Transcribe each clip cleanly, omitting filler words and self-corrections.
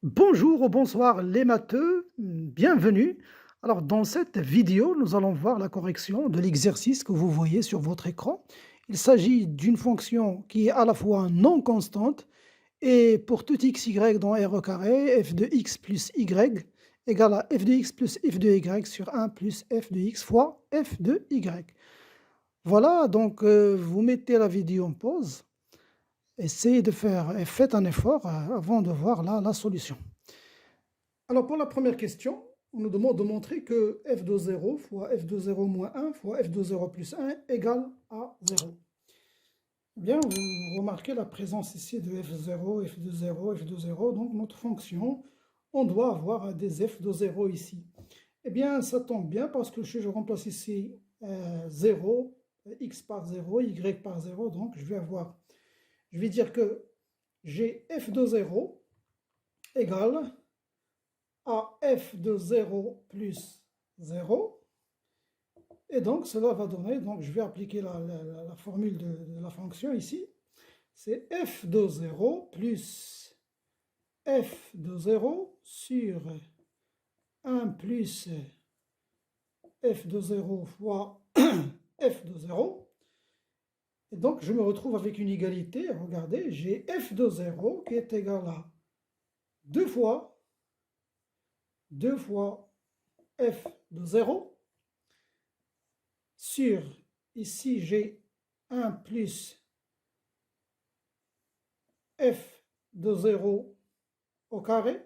Bonjour ou bonsoir les matheux, bienvenue. Alors dans cette vidéo, nous allons voir la correction de l'exercice que vous voyez sur votre écran. Il s'agit d'une fonction qui est à la fois non constante et pour tout x, y dans R au carré, f de x plus y égale à f de x plus f de y sur 1 plus f de x fois f de y. Voilà, donc vous mettez la vidéo en pause, essayez de faire, et faites un effort avant de voir la solution. Alors pour la première question, on nous demande de montrer que f de 0 fois f de 0 moins 1 fois f de 0 plus 1 égale à 0. Bien, vous remarquez la présence ici de f0, f de 0, f de 0. Donc notre fonction, on doit avoir des f de 0 ici. Eh bien, ça tombe bien parce que je remplace ici 0, x par 0, y par 0. Donc je vais dire que j'ai f de 0 égale à f de 0 plus 0. Et donc, cela va donner, donc je vais appliquer la formule de la fonction ici. C'est f de 0 plus f de 0 sur 1 plus f de 0 fois f de 0. Et donc, je me retrouve avec une égalité. Regardez, j'ai f de 0 qui est égal à 2 fois f de 0 sur, ici j'ai 1 plus f de 0 au carré.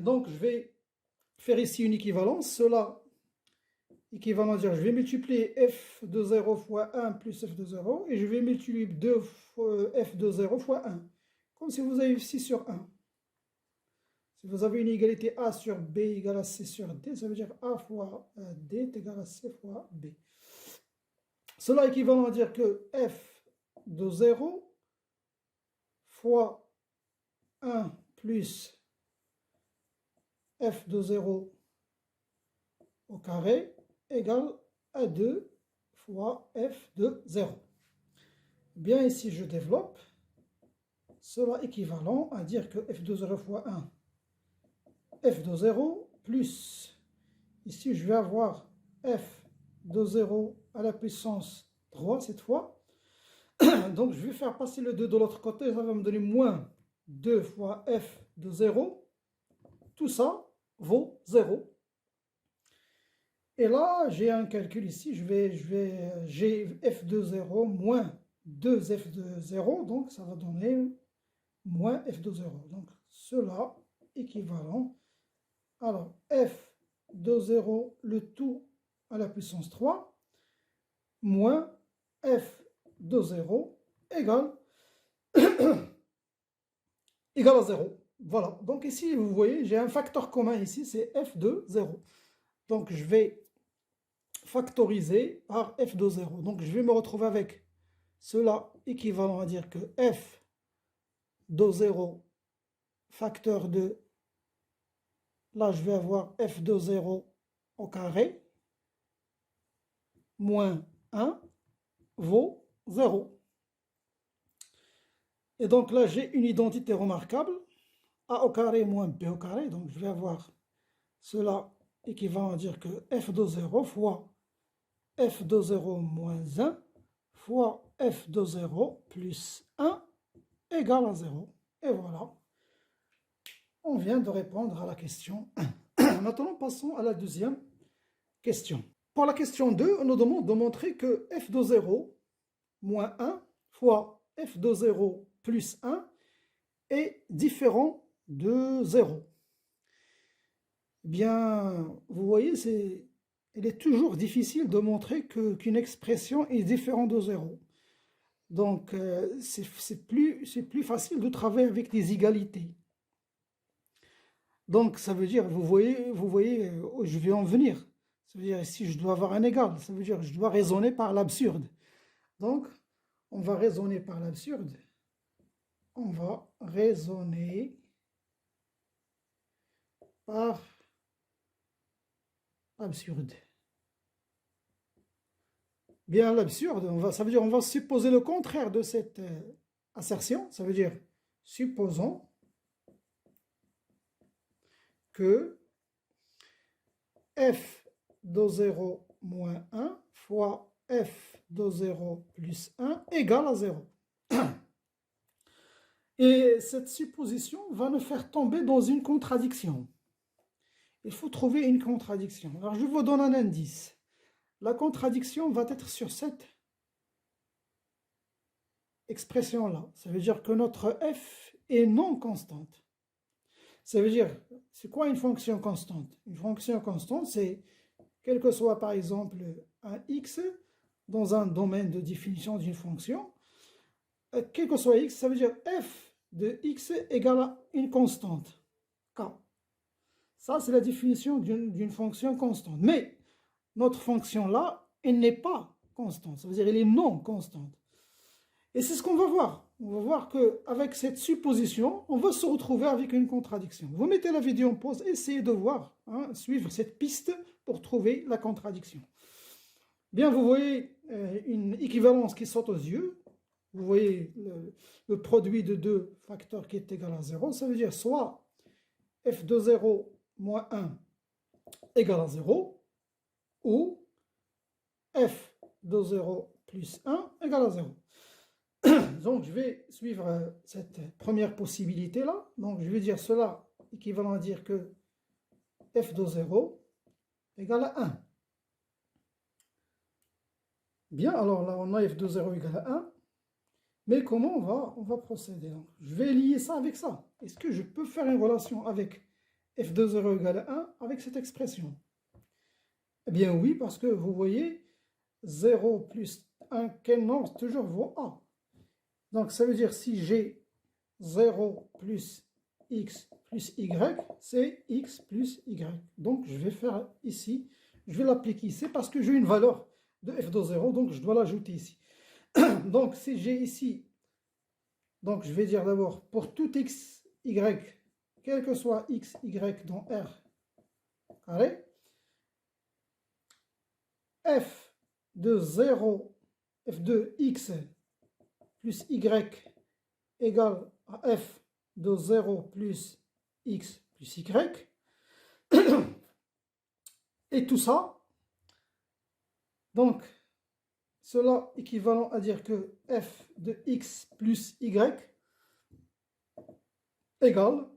Donc je vais faire ici une équivalence. Cela, équivalent, dire je vais multiplier f de 0 fois 1 plus f de 0 et je vais multiplier 2 fois f de 0 fois 1. Comme si vous avez 6 sur 1. Si vous avez une égalité A sur B égale à C sur D, ça veut dire A fois D est égal à C fois B. Cela équivalent à dire que f de 0 fois 1 plus f de 0 au carré égale à 2 fois f de 0. Bien ici, je développe. Cela équivalent à dire que f de 0 fois 1, f de 0 plus, ici je vais avoir f de 0 à la puissance 3 cette fois. Donc je vais faire passer le 2 de l'autre côté, ça va me donner moins 2 fois f de 0. Tout ça vaut 0. Et là, j'ai un calcul ici, j'ai f de 0 moins 2f de 0, donc ça va donner moins f de 0. Donc cela équivalent. Alors, f de 0, le tout à la puissance 3, moins f de 0 égale, égale à 0. Voilà, donc ici, vous voyez, j'ai un facteur commun ici, c'est f de 0. Donc je vais factoriser par f de 0. Donc je vais me retrouver avec cela équivalent à dire que f de 0 facteur de, là je vais avoir f de 0 au carré, moins 1 vaut 0. Et donc là j'ai une identité remarquable, a au carré moins b au carré, donc je vais avoir cela équivalent à dire que f de 0 fois f de 0 moins 1 fois f de 0 plus 1 égale à 0. Et voilà, on vient de répondre à la question 1. Maintenant, passons à la deuxième question. Pour la question 2, on nous demande de montrer que f de 0 moins 1 fois f de 0 plus 1 est différent de 0. Bien, vous voyez, il est toujours difficile de montrer qu'une expression est différente de 0. Donc, c'est plus facile de travailler avec des égalités. Donc, ça veut dire, vous voyez où je vais en venir. Ça veut dire, si je dois avoir un égal, ça veut dire que je dois raisonner par l'absurde. Donc, on va raisonner par l'absurde. On va raisonner par l'absurde. Bien, l'absurde, ça veut dire on va supposer le contraire de cette assertion. Ça veut dire, supposons que f de 0 moins 1 fois f de 0 plus 1 égale à 0. Et cette supposition va nous faire tomber dans une contradiction. Il faut trouver une contradiction. Alors je vous donne un indice. La contradiction va être sur cette expression-là. Ça veut dire que notre f est non constante. Ça veut dire, c'est quoi une fonction constante? Une fonction constante, c'est, quel que soit par exemple un x dans un domaine de définition d'une fonction, quel que soit x, ça veut dire f de x égale à une constante, k. Ça, c'est la définition d'une fonction constante. Mais notre fonction-là, elle n'est pas constante. Ça veut dire qu'elle est non constante. Et c'est ce qu'on va voir. On va voir qu'avec cette supposition, on va se retrouver avec une contradiction. Vous mettez la vidéo en pause, essayez de voir, suivre cette piste pour trouver la contradiction. Bien, vous voyez une équivalence qui saute aux yeux. Vous voyez le produit de deux facteurs qui est égal à 0. Ça veut dire soit f de 0 moins 1 égale à 0, ou f de 0 plus 1 égale à 0. Donc, je vais suivre cette première possibilité-là. Donc, je vais dire cela équivalent à dire que f de 0 égale à 1. Bien, alors là, on a f de 0 égale à 1. Mais comment on va procéder? Donc, je vais lier ça avec ça. Est-ce que je peux faire une relation avec f de 0 égale à 1 avec cette expression? Eh bien oui, parce que vous voyez, 0 plus 1, quel nombre toujours vaut a. Donc, ça veut dire si j'ai 0 plus x plus y, c'est x plus y. Donc, je vais faire ici, je vais l'appliquer ici parce que j'ai une valeur de f de 0, donc je dois l'ajouter ici. Donc, si j'ai ici, donc je vais dire d'abord, pour tout x, y, quel que soit x, y dans R carré, f de 0, f de x plus y égale à f de 0 plus x plus y. Et tout ça, donc, cela équivalent à dire que f de x plus y égale,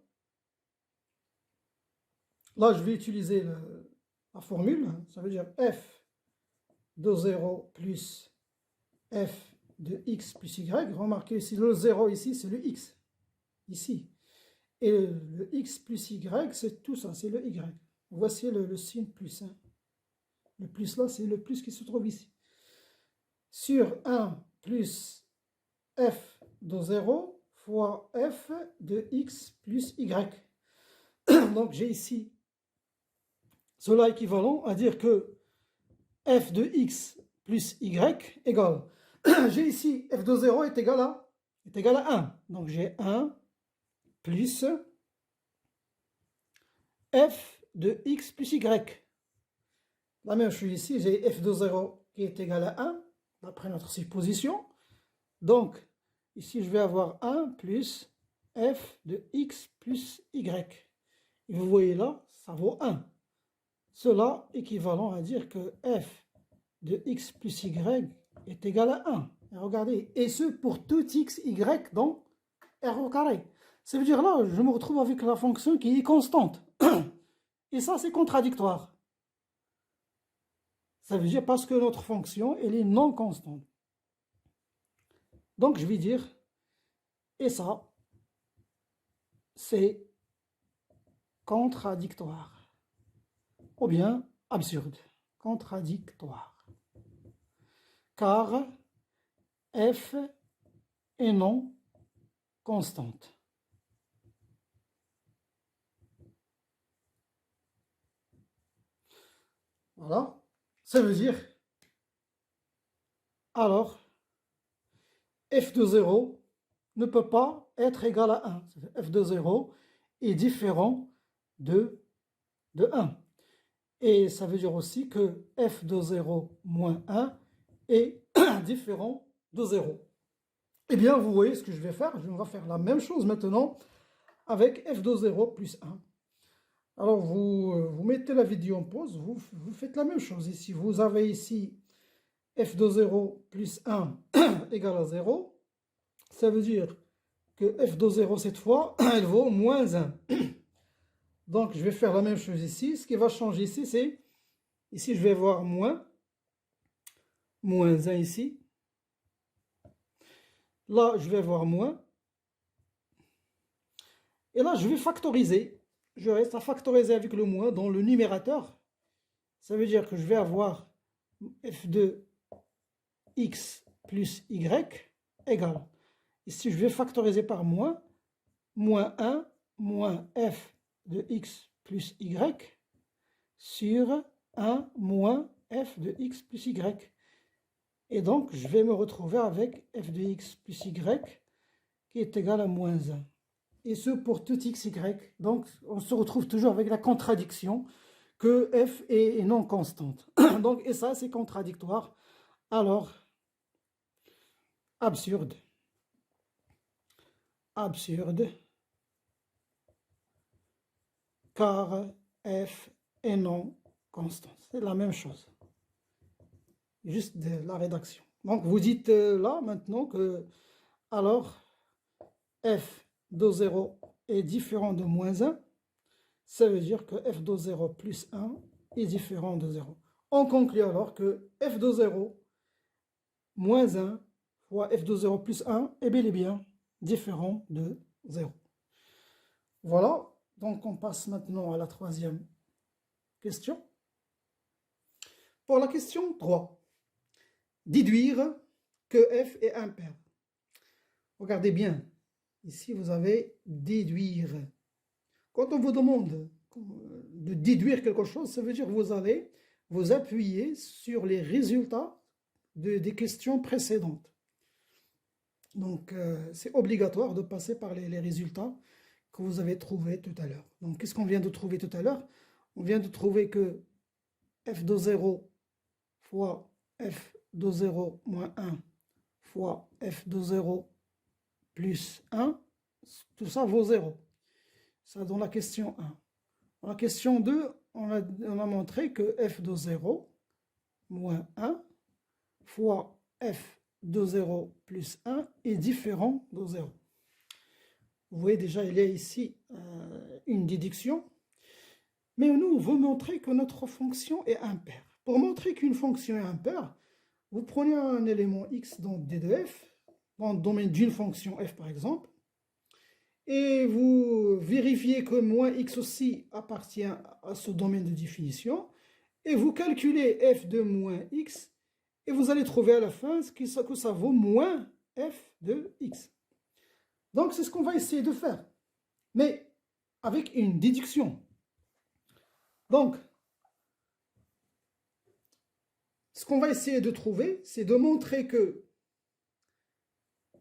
là je vais utiliser la formule, ça veut dire f de 0 plus f de x plus y. Remarquez ici, le 0 ici, c'est le x, ici. Et le x plus y, c'est tout ça, c'est le y. Voici le signe plus. Le plus là, c'est le plus qui se trouve ici. Sur 1 plus f de 0 fois f de x plus y. Donc j'ai ici cela équivalent à dire que f de x plus y égale. J'ai ici f de 0 est égal à 1. Donc j'ai 1 plus f de x plus y. La même chose ici, j'ai f de 0 qui est égal à 1, d'après notre supposition. Donc, ici, je vais avoir 1 plus f de x plus y. Et vous voyez là, ça vaut 1. Cela équivalent à dire que f de x plus y est égal à 1. Et regardez, et ce pour tout x, y dans R au carré. Ça veut dire là, je me retrouve avec la fonction qui est constante. Et ça, c'est contradictoire. Ça veut dire parce que notre fonction, elle est non constante. Donc, je vais dire, et ça, c'est contradictoire. Ou bien absurde. Contradictoire. Car f est non constante. Voilà. Ça veut dire, alors, f de 0 ne peut pas être égal à 1. F de 0 est différent de 1. Et ça veut dire aussi que f de 0 moins 1 est différent de 0. Eh bien, vous voyez ce que je vais faire. Je vais faire la même chose maintenant avec f de 0 plus 1. Alors, vous mettez la vidéo en pause, vous faites la même chose. Ici, vous avez ici f de 0 plus 1 égale à 0. Ça veut dire que f de 0, cette fois, elle vaut moins 1. Donc, je vais faire la même chose ici. Ce qui va changer ici, c'est, ici, je vais voir moins 1 ici. Là, je vais voir moins. Et là, je vais factoriser. Je reste à factoriser avec le moins dans le numérateur. Ça veut dire que je vais avoir f de x plus y égale. Ici, je vais factoriser par moins 1 moins f de x plus y sur 1 moins f de x plus y. Et donc, je vais me retrouver avec f de x plus y qui est égal à moins 1. Et ce pour tout x, y. Donc, on se retrouve toujours avec la contradiction que f est non constante. Donc, et ça, c'est contradictoire. Alors, absurde. Absurde. Car f est non constante. C'est la même chose. Juste de la rédaction. Donc, vous dites là, maintenant, que alors, f de 0 est différent de moins 1. Ça veut dire que f de 0 plus 1 est différent de 0. On conclut alors que f de 0 moins 1 fois f de 0 plus 1 est bel et bien différent de 0. Voilà, donc on passe maintenant à la troisième question. Pour la question 3, déduire que f est impair. Regardez bien, ici vous avez déduire. Quand on vous demande de déduire quelque chose, ça veut dire que vous allez vous appuyer sur les résultats des questions précédentes. Donc, c'est obligatoire de passer par les résultats que vous avez trouvés tout à l'heure. Donc, qu'est-ce qu'on vient de trouver tout à l'heure? On vient de trouver que f de 0 fois f de 0 moins 1 fois f de 0 plus 1, tout ça vaut 0. Ça dans la question 1. Dans la question 2, on a montré que f de 0 moins 1 fois f de 0 plus 1 est différent de 0. Vous voyez déjà, il y a ici une déduction. Mais nous, on veut montrer que notre fonction est impaire. Pour montrer qu'une fonction est impaire, vous prenez un élément x dans d de f, dans le domaine d'une fonction f par exemple, et vous vérifiez que moins x aussi appartient à ce domaine de définition, et vous calculez f de moins x, et vous allez trouver à la fin que ça vaut moins f de x. Donc c'est ce qu'on va essayer de faire, mais avec une déduction. Donc, ce qu'on va essayer de trouver, c'est de montrer que,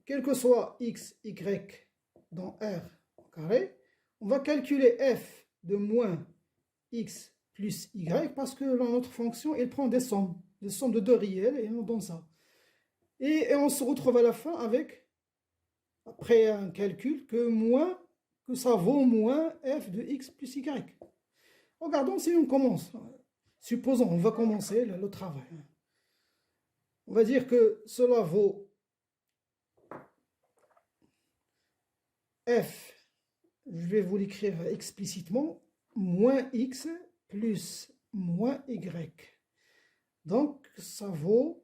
quel que soit x, y dans R au carré, on va calculer f de moins x plus y, parce que notre fonction, elle prend des sommes de deux réels, et on donne ça. Et on se retrouve à la fin avec, après un calcul, que ça vaut moins f de x plus y. Regardons si on commence. Supposons, on va commencer le travail. On va dire que cela vaut f, je vais vous l'écrire explicitement, moins x plus moins y. Donc, ça vaut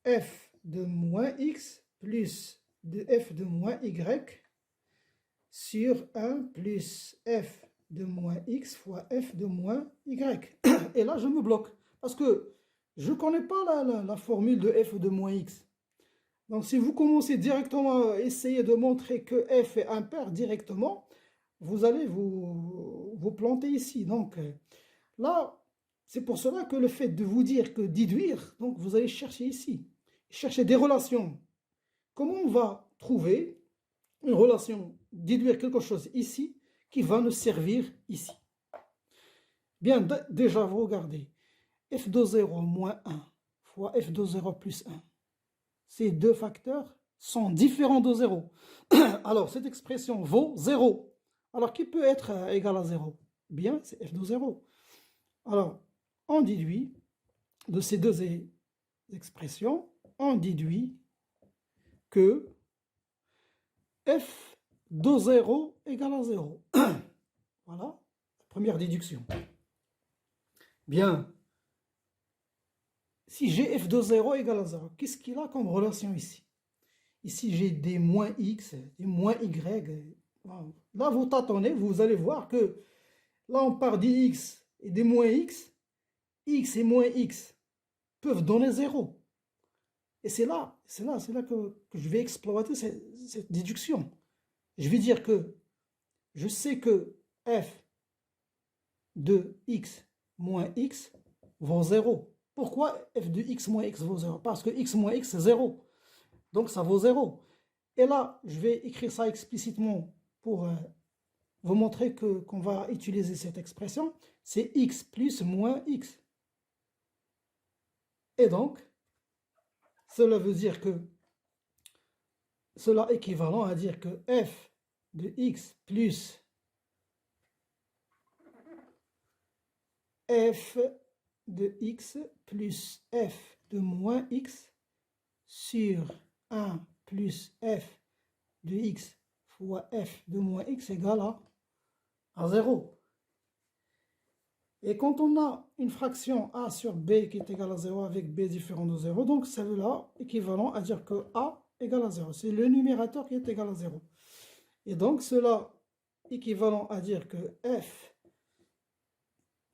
f de moins x plus de f de moins y sur 1 plus f de moins x fois f de moins y. Et là, je me bloque parce que je ne connais pas la formule de f de moins x. Donc, si vous commencez directement à essayer de montrer que f est impair directement, vous allez vous planter ici. Donc, là, c'est pour cela que le fait de vous dire que déduire, donc vous allez chercher ici, chercher des relations. Comment on va trouver une relation, déduire quelque chose ici, qui va nous servir ici? Bien, déjà, vous regardez, f de 0 moins 1 fois f de 0 plus 1. Ces deux facteurs sont différents de 0. Alors, cette expression vaut 0. Alors, qui peut être égal à 0? bien, c'est f de 0. Alors, on déduit de ces deux expressions, on déduit que f de 0 égale à 0. Voilà, première déduction. Bien, si j'ai f de 0 égale à 0, qu'est-ce qu'il a comme relation ici? Ici, j'ai des moins x, des moins y. Là, vous tâtonnez, vous allez voir que là, on part des x et des moins x. X et moins x peuvent donner 0. Et c'est là que je vais exploiter cette déduction. Je vais dire que je sais que f de x moins x vaut 0. Pourquoi f de x moins x vaut 0? Parce que x moins x, c'est 0. Donc, ça vaut 0. Et là, je vais écrire ça explicitement pour vous montrer qu'on va utiliser cette expression. C'est x plus moins x. Et donc, cela veut dire que cela est équivalent à dire que f de x plus f de x plus f de moins x sur 1 plus f de x fois f de moins x égale à 0. Et quand on a une fraction a sur b qui est égale à 0 avec b différent de 0, donc celle-là équivalent à dire que a égale à 0. C'est le numérateur qui est égal à 0. Et donc cela équivalent à dire que f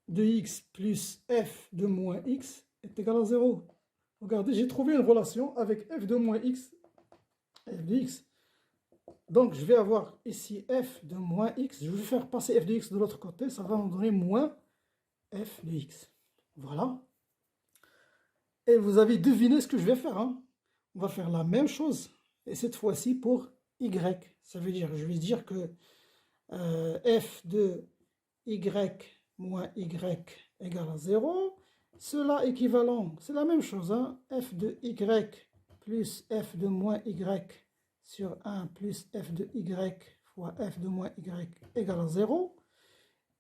de x plus f de moins x est égal à 0. Regardez, j'ai trouvé une relation avec f de moins x, f de x. Donc je vais avoir ici f de moins x. Je vais faire passer f de x de l'autre côté. Ça va me donner moins f de x. Voilà. Et vous avez deviné ce que je vais faire. Hein. On va faire la même chose. Et cette fois-ci pour y. Ça veut dire, je vais dire que f de y moins y égale à 0. Cela équivalent, c'est la même chose. Hein. F de y plus f de moins y sur 1 plus f de y fois f de moins y égale à 0.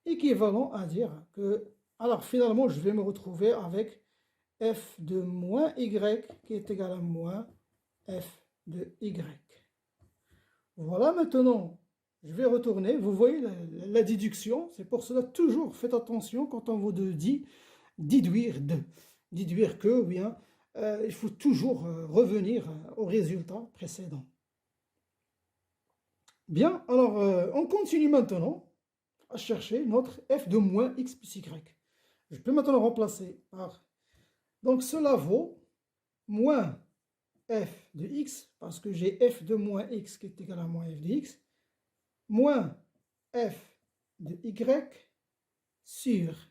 Équivalent à dire que, alors finalement, je vais me retrouver avec f de moins y qui est égal à moins f de y. Voilà, maintenant, je vais retourner. Vous voyez la déduction. C'est pour cela, toujours faites attention quand on vous dit déduire de. Déduire que, ou bien, il faut toujours revenir au résultat précédent. Bien, alors, on continue maintenant à chercher notre f de moins x plus y. Je peux maintenant remplacer par... Donc, cela vaut moins f de x, parce que j'ai f de moins x qui est égal à moins f de x, moins f de y sur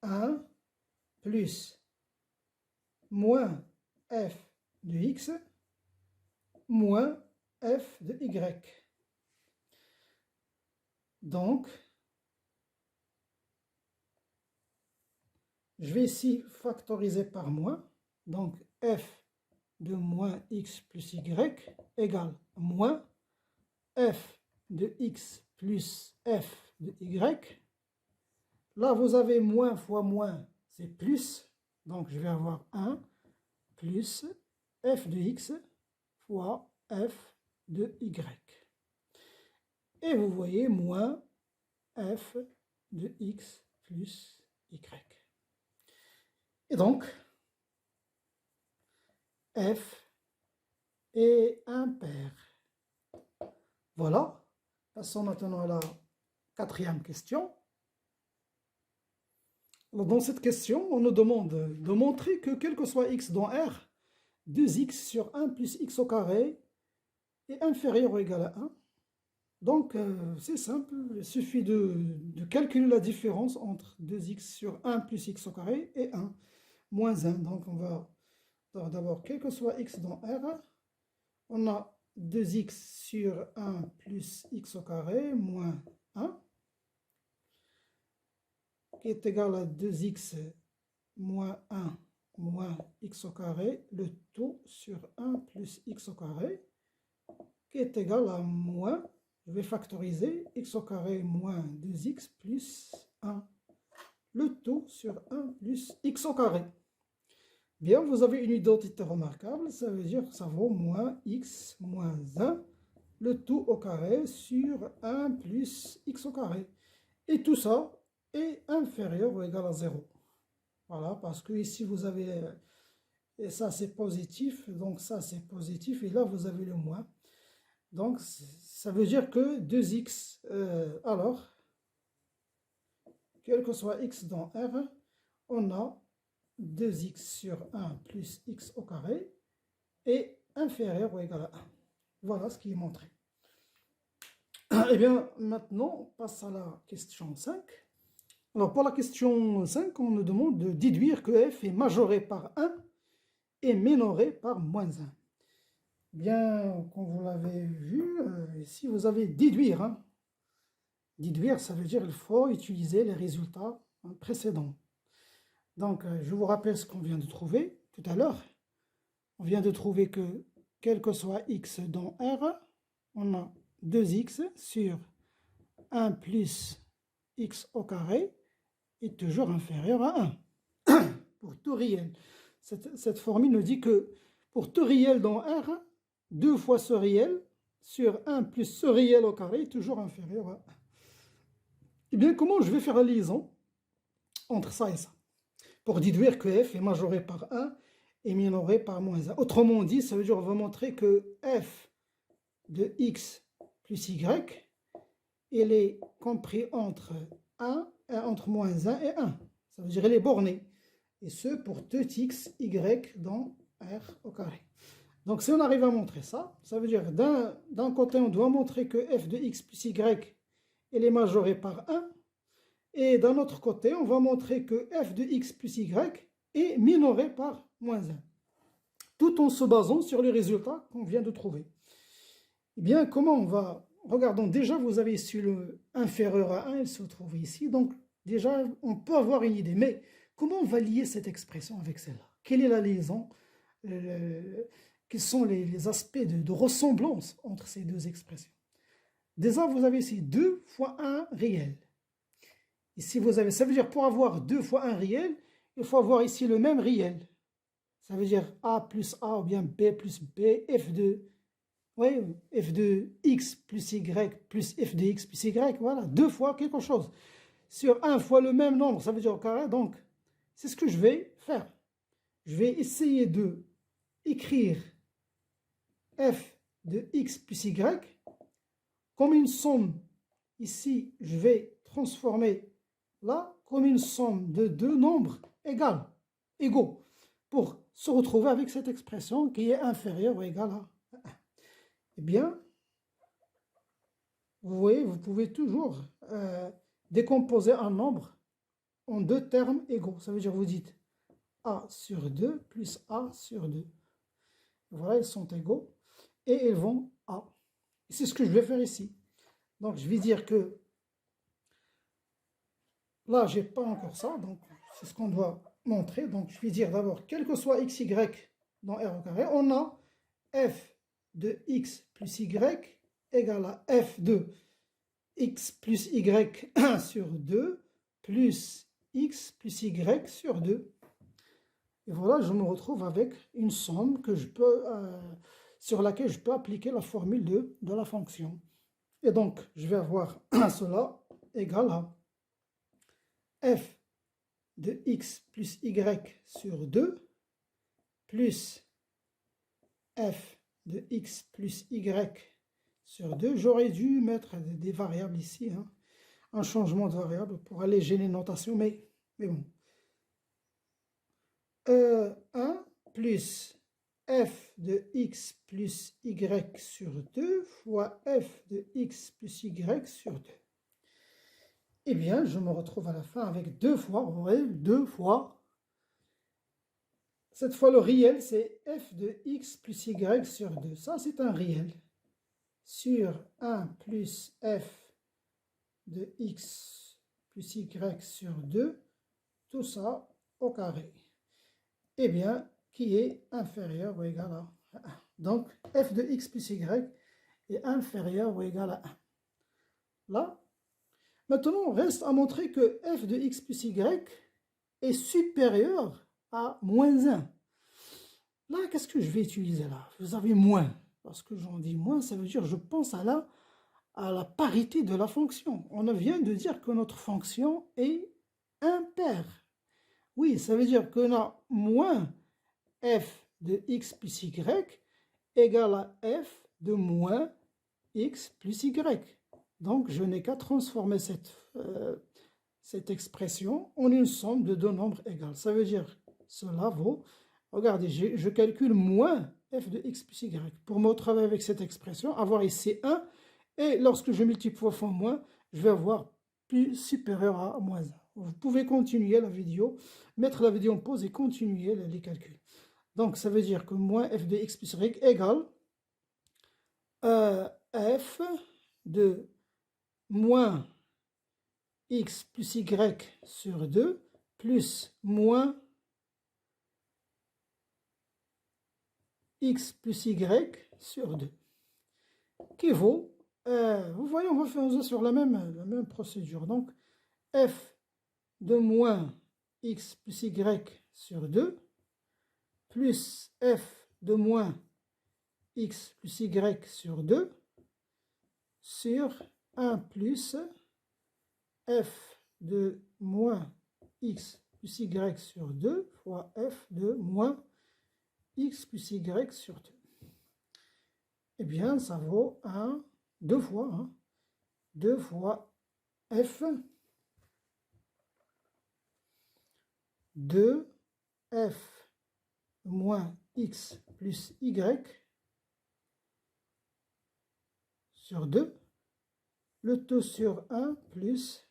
1 plus moins f de x moins f de y. Donc, je vais ici factoriser par moins. Donc, f de moins x plus y égale moins f de x plus f de y. Là, vous avez moins fois moins, c'est plus. Donc, je vais avoir 1 plus f de x fois f de y. Et vous voyez moins f de x plus y. Et donc, f est impair. Voilà. Passons maintenant à la quatrième question. Alors, dans cette question, on nous demande de montrer que quel que soit x dans R, 2x sur 1 plus x au carré est inférieur ou égal à 1. Donc, c'est simple, il suffit de calculer la différence entre 2x sur 1 plus x au carré et 1 moins 1. Donc, on va d'abord, quel que soit x dans R, on a 2x sur 1 plus x au carré moins 1, qui est égal à 2x moins 1 moins x au carré, le tout sur 1 plus x au carré. qui est égal à moins, je vais factoriser, x au carré moins 2x plus 1. Le tout sur 1 plus x au carré. Bien, vous avez une identité remarquable, ça veut dire que ça vaut moins x moins 1, le tout au carré sur 1 plus x au carré. Et tout ça est inférieur ou égal à 0. Voilà, parce que ici vous avez, et ça c'est positif, donc ça c'est positif, et là vous avez le moins. Donc ça veut dire que 2x, alors, quel que soit x dans R, on a 2x sur 1 plus x au carré est inférieur ou égal à 1. Voilà ce qui est montré. Eh bien, maintenant, on passe à la question 5. Alors, pour la question 5, on nous demande de déduire que f est majoré par 1 et minoré par moins 1. Bien, comme vous l'avez vu, ici, vous avez déduire. Hein. Déduire, ça veut dire qu'il faut utiliser les résultats précédents. Donc, je vous rappelle ce qu'on vient de trouver tout à l'heure. On vient de trouver que, quel que soit x dans R, on a 2x sur 1 plus x au carré est toujours inférieur à 1. Pour tout réel. Cette formule nous dit que pour tout réel dans R, 2 fois ce réel sur 1 plus ce réel au carré est toujours inférieur à 1. Eh bien, comment je vais faire la liaison entre ça et ça? Pour déduire que f est majoré par 1 et minoré par moins 1. Autrement dit, ça veut dire qu'on va montrer que f de x plus y, il est compris entre 1, entre moins 1 et 1. Ça veut dire qu'il est borné. Et ce, pour tout x, y dans R au carré. Donc, si on arrive à montrer ça, ça veut dire d'un côté, on doit montrer que f de x plus y, il est majoré par 1. Et d'un autre côté, on va montrer que f de x plus y est minoré par moins 1. Tout en se basant sur les résultats qu'on vient de trouver. Eh bien, comment on va... Regardons, déjà, vous avez ici le inférieur à 1, il se trouve ici. Donc, déjà, on peut avoir une idée. Mais comment on va lier cette expression avec celle-là? Quelle est la liaison? Quels sont les aspects de ressemblance entre ces deux expressions? Déjà, vous avez ici 2 fois 1 réel. Ici, vous avez, ça veut dire pour avoir 2 fois 1 réel, il faut avoir ici le même réel. Ça veut dire A plus A ou bien B plus B, f de x plus y plus f de x plus y, voilà, 2 fois quelque chose. Sur 1 fois le même nombre, ça veut dire au carré, donc c'est ce que je vais faire. Je vais essayer de écrire f de x plus y comme une somme. Ici, je vais transformer là comme une somme de deux nombres égaux, pour se retrouver avec cette expression qui est inférieure ou égale à 1. Eh bien, vous voyez, vous pouvez toujours décomposer un nombre en deux termes égaux. Ça veut dire, vous dites a sur 2 plus a sur 2. Voilà, ils sont égaux et ils vont a. C'est ce que je vais faire ici. Donc, je vais dire que là, je n'ai pas encore ça, donc c'est ce qu'on doit montrer. Donc, je vais dire d'abord, quel que soit x, y dans R au carré, on a f de x plus y égale à f de x plus y sur 2 plus x plus y sur 2. Et voilà, je me retrouve avec une somme que je peux, sur laquelle je peux appliquer la formule de la fonction. Et donc, je vais avoir cela égal à f de x plus y sur 2 plus f de x plus y sur 2. J'aurais dû mettre des variables ici, hein, un changement de variable pour alléger les notations, mais bon. 1 plus f de x plus y sur 2 fois f de x plus y sur 2. Eh bien, je me retrouve à la fin avec 2 fois, vous voyez, 2 fois. Cette fois, le réel, c'est f de x plus y sur 2. Ça, c'est un réel. Sur 1 plus f de x plus y sur 2, tout ça au carré. Eh bien, qui est inférieur ou égal à 1. Donc, f de x plus y est inférieur ou égal à 1. Là, maintenant, reste à montrer que f de x plus y est supérieur à moins 1. Là, qu'est-ce que je vais utiliser là? Vous avez moins. Parce que j'en dis moins, ça veut dire je pense à la parité de la fonction. On vient de dire que notre fonction est impaire. Oui, ça veut dire qu'on a moins f de x plus y égale à f de moins x plus y. Donc, je n'ai qu'à transformer cette expression en une somme de deux nombres égales. Ça veut dire, cela vaut, regardez, je calcule moins f de x plus y. Pour me travailler avec cette expression, avoir ici 1, et lorsque je multiplie fois moins, je vais avoir plus supérieur à moins 1. Vous pouvez continuer la vidéo, mettre la vidéo en pause et continuer les calculs. Donc, ça veut dire que moins f de x plus y égale f de moins x plus y sur 2 plus moins x plus y sur 2 qui vaut, vous voyez, on va faire ça sur la même procédure. Donc, f de moins x plus y sur 2 plus f de moins x plus y sur 2 sur 1 plus f de moins x plus y sur 2 fois f de moins x plus y sur 2. Eh bien, ça vaut 2 fois, 2 fois f de f moins x plus y sur 2, le tout sur 1 plus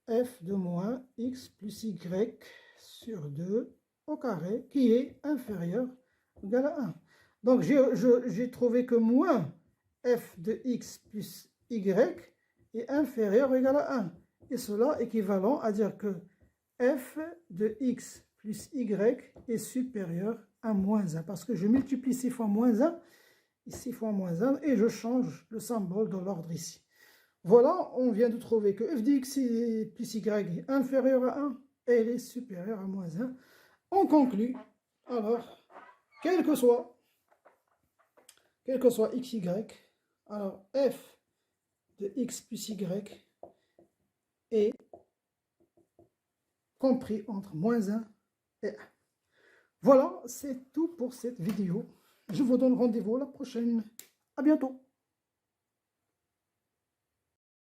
f de moins x plus y sur 2 au carré qui est inférieur ou égal à 1. Donc, j'ai trouvé que moins f de x plus y est inférieur ou égal à 1. Et cela équivalent à dire que f de x plus y est supérieur à moins 1. Parce que je multiplie 6 fois moins 1 et 6 fois moins 1 et je change le symbole de l'ordre ici. Voilà, on vient de trouver que f de x plus y est inférieur à 1 et elle est supérieure à moins 1. On conclut, alors, quel que soit x, y, alors f de x plus y est compris entre moins 1 et 1. Voilà, c'est tout pour cette vidéo. Je vous donne rendez-vous la prochaine. À bientôt.